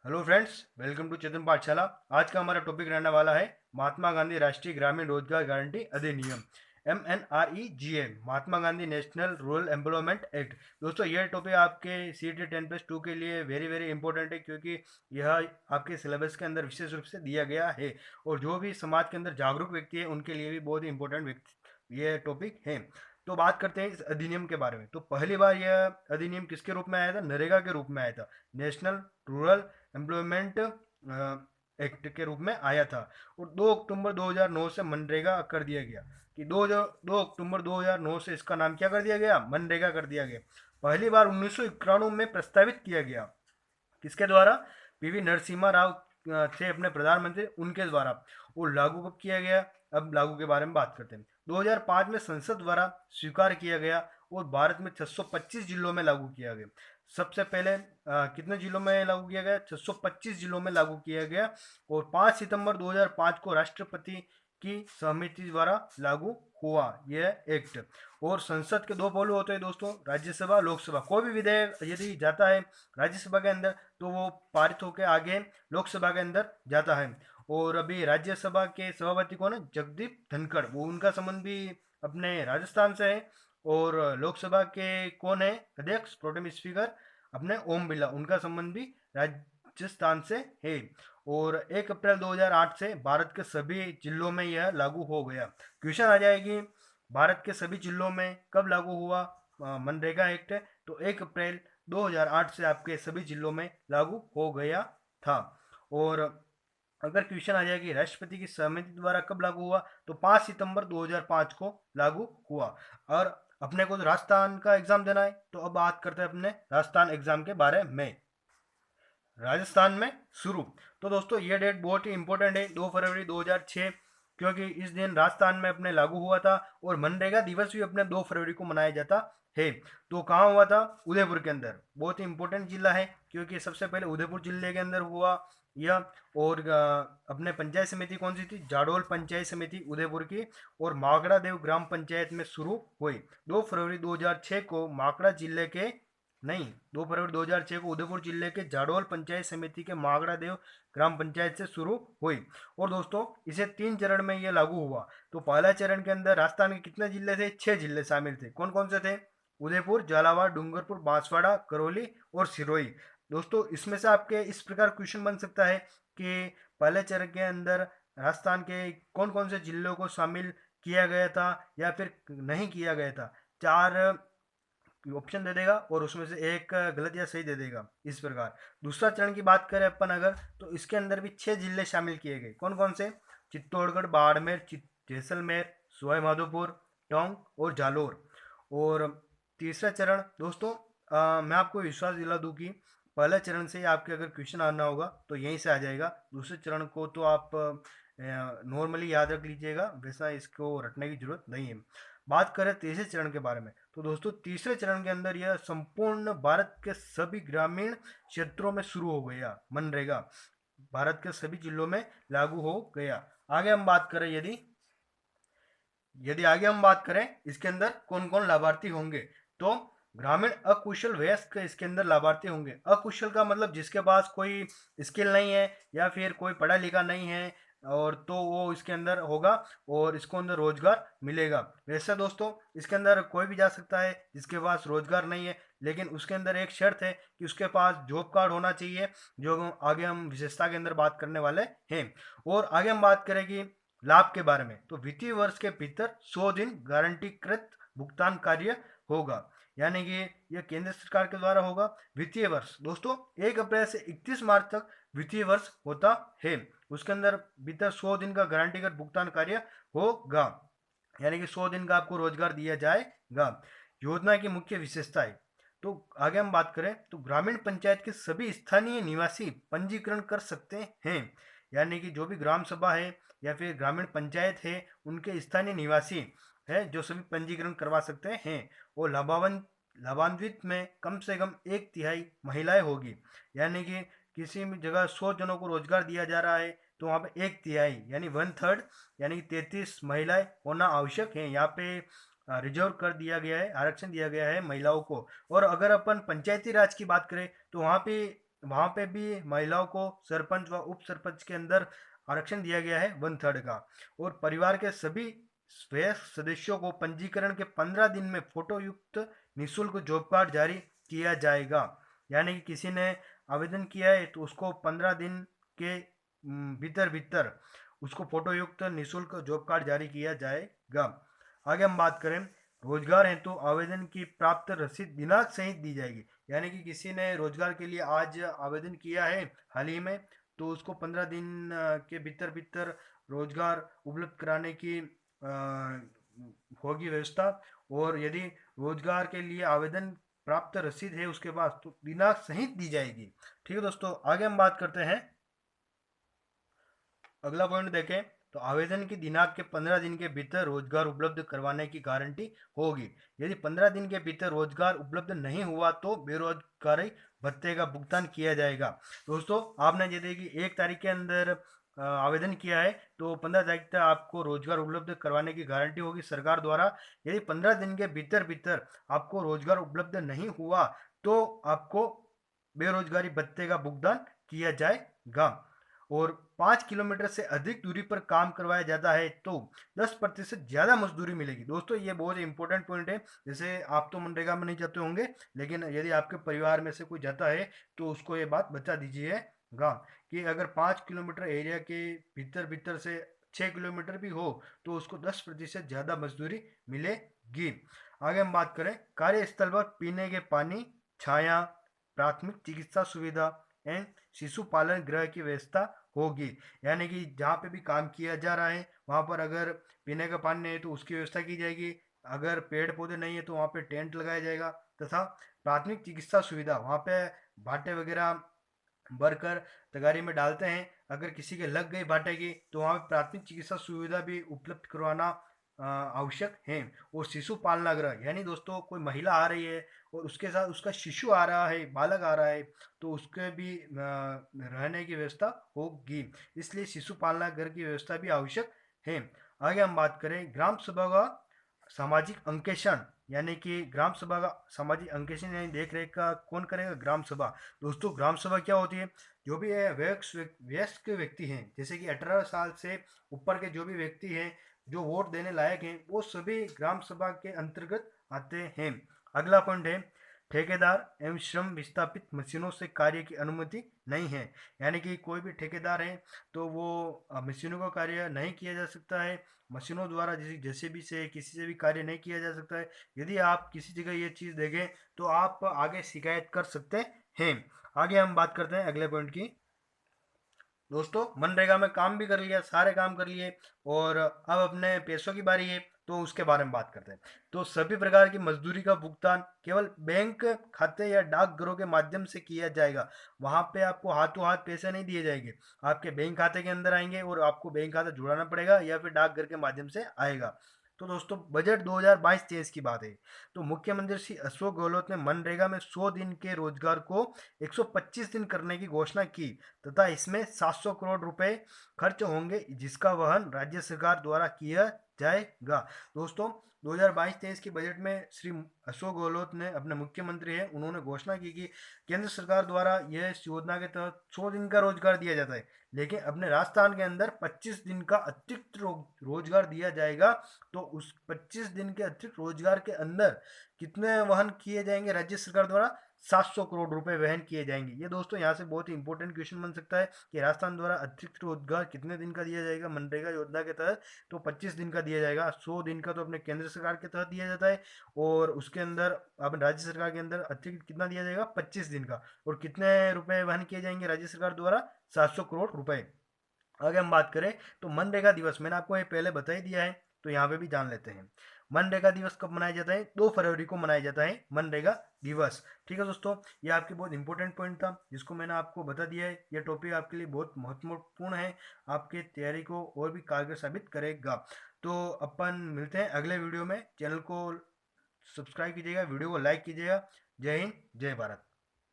Hello friends, welcome to चेतन पाठशाला। आज का हमारा टॉपिक रहने वाला है महात्मा गांधी राष्ट्रीय ग्रामीण रोजगार गारंटी अधिनियम MNREGA, Mahatma Gandhi national rural employment act. दोस्तों, यह टॉपिक आपके CET 10+2 के लिए वेरी वेरी इंपॉर्टेंट है, क्योंकि यह आपके सिलेबस के अंदर विशेष रूप से दिया गया है और जो भी समाज के अंदर जागरूक व्यक्ति है उनके लिए भी बहुत ही इंपॉर्टेंट ये टॉपिक है। तो बात करते हैं इस अधिनियम के बारे में। तो पहली बार यह अधिनियम किसके रूप में आया था? नरेगा के रूप में आया था, नेशनल रूरल एम्प्लॉयमेंट एक्ट के रूप में आया था। और 2 अक्टूबर 2009 से मनरेगा कर दिया गया कि 2 अक्टूबर 2009 से इसका नाम क्या कर दिया गया? मनरेगा कर दिया गया। पहली बार 1991 में प्रस्तावित किया गया। किसके द्वारा? PV नरसिम्हा राव थे अपने प्रधानमंत्री, उनके द्वारा। वो लागू कब किया गया? अब लागू के बारे में बात करते हैं। 2005 में संसद द्वारा स्वीकार किया गया और भारत में 625 जिलों में लागू किया गया। सबसे पहले कितने जिलों में लागू किया गया? 625 जिलों में लागू किया गया। और 5 सितंबर 2005 को राष्ट्रपति की सहमति द्वारा लागू हुआ यह एक्ट। और संसद के दो पहलू होते हैं दोस्तों, राज्यसभा, लोकसभा। कोई भी विधेयक यदि जाता है राज्यसभा के अंदर तो वो पारित होकर आगे लोकसभा के अंदर जाता है। और अभी राज्यसभा के सभापति कौन है? जगदीप धनखड़, वो उनका संबंध भी अपने राजस्थान से है। और लोकसभा के कौन है अध्यक्ष, प्रोटेम स्पीकर? अपने ओम बिरला, उनका संबंध भी राजस्थान से है। और 1 अप्रैल 2008 से भारत के सभी जिलों में यह लागू हो गया। क्वेश्चन आ जाएगी, भारत के सभी जिलों में कब लागू हुआ मनरेगा एक्ट? तो 1 अप्रैल 2008 से आपके सभी जिलों में लागू हो गया था। और अगर क्वेश्चन आ जाए कि राष्ट्रपति की सहमति द्वारा कब लागू हुआ, तो 5 सितंबर 2005 को लागू हुआ। और अपने को तो राजस्थान का एग्जाम देना है, तो अब बात करते हैं अपने राजस्थान एग्जाम के बारे में। राजस्थान में शुरू। तो दोस्तों, ये डेट बहुत ही इंपॉर्टेंट है, 2 फरवरी 2006, क्योंकि इस दिन राजस्थान में अपने लागू हुआ था। और मनरेगा दिवस भी अपने 2 फरवरी को मनाया जाता है। तो कहाँ हुआ था? उदयपुर के अंदर। बहुत ही इंपॉर्टेंट जिला है, क्योंकि सबसे पहले उदयपुर जिले के अंदर हुआ यह। और अपने पंचायत समिति कौन सी थी? जाडोल पंचायत समिति उदयपुर की। और माकड़ा देव ग्राम पंचायत में शुरू हुई। 2 फरवरी 2006 को माकड़ा जिले के, नहीं, 2 फरवरी 2006 को उदयपुर जिले के जाडोल पंचायत समिति के मागड़ा देव ग्राम पंचायत से शुरू हुई। और दोस्तों, इसे 3 चरण में यह लागू हुआ। तो पहला चरण के अंदर राजस्थान के कितने जिले थे? 6 जिले शामिल थे। कौन कौन से थे? उदयपुर, झालावाड़, डूंगरपुर, बांसवाड़ा, करौली और सिरोही। दोस्तों, इसमें से आपके इस प्रकार क्वेश्चन बन सकता है कि पहले चरण के अंदर राजस्थान के कौन कौन से जिलों को शामिल किया गया था या फिर नहीं किया गया था। 4 ऑप्शन दे देगा और उसमें से एक गलत या सही दे देगा, इस प्रकार। दूसरा चरण की बात करें अपन अगर, तो इसके अंदर भी 6 जिले शामिल किए गए। कौन कौन से? चित्तौड़गढ़, बाड़मेर, जैसलमेर, सवाई टोंक और जालोर। और तीसरा चरण दोस्तों, मैं आपको विश्वास दिला दूं कि पहले चरण से ही आपके अगर क्वेश्चन आना होगा तो यहीं से आ जाएगा। दूसरे चरण को तो आप नॉर्मली याद रख लीजिएगा, वैसा इसको रटने की जरूरत नहीं है। बात करें तीसरे चरण के बारे में, तो दोस्तों तीसरे चरण के अंदर यह संपूर्ण भारत के सभी ग्रामीण क्षेत्रों में शुरू हो गया। मनरेगा भारत के सभी जिलों में लागू हो गया। आगे हम बात करें, यदि यदि आगे हम बात करें इसके अंदर कौन कौन लाभार्थी होंगे, तो ग्रामीण अकुशल वयस्क इसके अंदर लाभार्थी होंगे। अकुशल का मतलब जिसके पास कोई स्किल नहीं है या फिर कोई पढ़ा लिखा नहीं है, और तो वो इसके अंदर होगा और इसको अंदर रोजगार मिलेगा। वैसे दोस्तों, इसके अंदर कोई भी जा सकता है जिसके पास रोजगार नहीं है, लेकिन उसके अंदर एक शर्त है कि उसके पास जॉब कार्ड होना चाहिए, जो आगे हम विशेषता के अंदर बात करने वाले हैं। और आगे हम बात करेंगे लाभ के बारे में, तो वित्तीय वर्ष के भीतर 100 दिन गारंटीकृत भुगतान कार्य होगा, यानी कि यह केंद्र सरकार के द्वारा होगा। वित्तीय वर्ष दोस्तों 1 अप्रैल से 31 मार्च तक वित्तीय वर्ष होता है। उसके अंदर भीतर 100 दिन का गारंटीकृत भुगतान कार्य होगा, यानी कि 100 दिन का आपको रोजगार दिया जाएगा। योजना की मुख्य विशेषताएं, तो आगे हम बात करें तो ग्रामीण पंचायत के सभी स्थानीय निवासी पंजीकरण कर सकते हैं, यानी कि जो भी ग्राम सभा है या फिर ग्रामीण पंचायत है, उनके स्थानीय निवासी है जो सभी पंजीकरण करवा सकते हैं। और लाभान्वित में कम से कम 1/3 महिलाएं होगी, यानी कि किसी भी जगह 100 जनों को रोजगार दिया जा रहा है तो वहाँ पे 1/3 यानी 1/3 यानी कि 33 महिलाएं होना आवश्यक है। यहाँ पे रिजर्व कर दिया गया है, आरक्षण दिया गया है महिलाओं को। और अगर अपन पंचायती राज की बात करें तो वहाँ पे वहाँ पे भी महिलाओं को सरपंच व उप सरपंच के अंदर आरक्षण दिया गया है 1/3 का। और परिवार के सभी वयस्क सदस्यों को पंजीकरण के 15 दिन में फोटो युक्त निःशुल्क जॉब कार्ड जारी किया जाएगा। यानी कि किसी ने आवेदन किया है तो उसको 15 दिन के भीतर भीतर उसको फोटो युक्त निःशुल्क जॉब कार्ड जारी किया जाएगा। आगे हम बात करें, रोजगार हेतु तो आवेदन की प्राप्त रसीद दिनांक सहित दी जाएगी। यानी कि किसी ने रोजगार के लिए आज आवेदन किया है हाल ही में, तो उसको 15 दिन के भीतर भीतर रोजगार उपलब्ध कराने की होगी व्यवस्था। और यदि रोजगार के लिए आवेदन प्राप्त रसीद है उसके पास तो दिनांक सहित दी जाएगी। ठीक है दोस्तों, आगे हम बात करते हैं। अगला पॉइंट देखें तो आवेदन की दिनांक के 15 दिन के भीतर रोजगार उपलब्ध करवाने की गारंटी होगी। यदि 15 दिन के भीतर रोजगार उपलब्ध नहीं हुआ तो बेरोजगारी भत्ते का भुगतान किया जाएगा। दोस्तों, आपने यदि कि 1 तारीख के अंदर आवेदन किया है तो 15 तारीख तक आपको रोजगार उपलब्ध करवाने की गारंटी होगी सरकार द्वारा। यदि 15 दिन के भीतर भीतर आपको रोजगार उपलब्ध नहीं हुआ तो आपको बेरोजगारी भत्ते का भुगतान किया जाएगा। और 5 किलोमीटर से अधिक दूरी पर काम करवाया जाता है तो 10% ज़्यादा मजदूरी मिलेगी। दोस्तों, ये बहुत इंपॉर्टेंट पॉइंट है। जैसे आप तो मनरेगा में नहीं जाते होंगे, लेकिन यदि आपके परिवार में से कोई जाता है तो उसको ये बात बता दीजिएगा कि अगर 5 किलोमीटर एरिया के भीतर भीतर से 6 किलोमीटर भी हो तो उसको 10% ज़्यादा मजदूरी मिलेगी। आगे हम बात करें, कार्यस्थल पर पीने के पानी, छाया, प्राथमिक चिकित्सा सुविधा एवं शिशु पालन गृह की व्यवस्था होगी। यानी कि जहाँ पे भी काम किया जा रहा है वहाँ पर अगर पीने का पानी नहीं है तो उसकी व्यवस्था की जाएगी। अगर पेड़ पौधे नहीं है तो वहाँ पे टेंट लगाया जाएगा। तथा प्राथमिक चिकित्सा सुविधा, वहाँ पे भाटे वगैरह भरकर तगारी में डालते हैं। अगर किसी के लग गई भाटे की तो वहाँ पे प्राथमिक चिकित्सा सुविधा भी उपलब्ध करवाना आवश्यक है। और शिशु पालना गृह, यानी दोस्तों कोई महिला आ रही है और उसके साथ उसका शिशु आ रहा है, बालक आ रहा है, तो उसके भी रहने की व्यवस्था होगी। इसलिए शिशु पालना गृह की व्यवस्था भी आवश्यक है। आगे हम बात करें ग्राम सभा का सामाजिक अंकेक्षण, यानी कि ग्राम सभा का सामाजिक अंकेक्षण यानी देख रेख का कौन करेगा? ग्राम सभा। दोस्तों, ग्राम सभा क्या होती है? जो भी वयस्क व्यक्ति हैं, जैसे कि 18 साल से ऊपर के जो भी व्यक्ति हैं जो वोट देने लायक हैं, वो सभी ग्राम सभा के अंतर्गत आते हैं। अगला पॉइंट है, ठेकेदार एवं श्रम विस्थापित मशीनों से कार्य की अनुमति नहीं है। यानी कि कोई भी ठेकेदार है तो वो मशीनों का कार्य नहीं किया जा सकता है। मशीनों द्वारा जैसे जेसीबी से किसी से भी कार्य नहीं किया जा सकता है। यदि आप किसी जगह ये चीज़ देखें तो आप आगे शिकायत कर सकते हैं। आगे हम बात करते हैं अगले पॉइंट की। दोस्तों, मनरेगा में काम भी कर लिया, सारे काम कर लिए, और अब अपने पैसों की बारी है तो उसके बारे में बात करते हैं। तो सभी प्रकार की मजदूरी का भुगतान केवल बैंक खाते या डाकघरों के माध्यम से किया जाएगा। वहां पे आपको हाथों हाथ पैसे नहीं दिए जाएंगे, आपके बैंक खाते के अंदर आएंगे और आपको बैंक खाता जुड़ाना पड़ेगा या फिर डाकघर के माध्यम से आएगा। तो दोस्तों, बजट 2022-23 की बात है। तो मुख्यमंत्री श्री अशोक गहलोत ने मनरेगा में 100 दिन के रोजगार को 125 दिन करने की घोषणा की तथा इसमें 700 करोड़ रुपए खर्च होंगे, जिसका वहन राज्य सरकार द्वारा किया जाएगा। दोस्तों, 2022-23 के बजट में श्री अशोक गहलोत ने, अपने मुख्यमंत्री हैं, उन्होंने घोषणा की कि केंद्र सरकार द्वारा यह इस योजना के तहत 100 दिन का रोजगार दिया जाता है, लेकिन अपने राजस्थान के अंदर 25 दिन का अतिरिक्त रोजगार दिया जाएगा। तो उस 25 दिन के अतिरिक्त रोजगार के अंदर कितने वहन किए जाएंगे राज्य सरकार द्वारा? 700 करोड़ रुपए वहन किए जाएंगे। ये दोस्तों यहाँ से बहुत ही इंपॉर्टेंट क्वेश्चन बन सकता है कि राजस्थान द्वारा अतिरिक्त रोजगार कितने दिन का दिया जाएगा मनरेगा योजना के तहत? तो 25 दिन का दिया जाएगा। 100 दिन का तो अपने केंद्र सरकार के तहत दिया जाता है, और उसके अंदर अब राज्य सरकार के अंदर अतिरिक्त कितना दिया जाएगा? 25 दिन का। और कितने रुपए वहन किए जाएंगे राज्य सरकार द्वारा? 700 करोड़ रुपए। अगर हम बात करें तो मनरेगा दिवस, मैंने आपको ये पहले बता ही दिया है, तो यहाँ पे भी जान लेते हैं। मनरेगा दिवस कब मनाया जाता है? 2 फरवरी को मनाया जाता है मनरेगा दिवस। ठीक है दोस्तों, ये आपकी बहुत इंपॉर्टेंट पॉइंट था जिसको मैंने आपको बता दिया है। ये टॉपिक आपके लिए बहुत महत्वपूर्ण है, आपके तैयारी को और भी कारगर साबित करेगा। तो अपन मिलते हैं अगले वीडियो में। चैनल को सब्सक्राइब कीजिएगा, वीडियो को लाइक कीजिएगा। जय हिंद, जय भारत।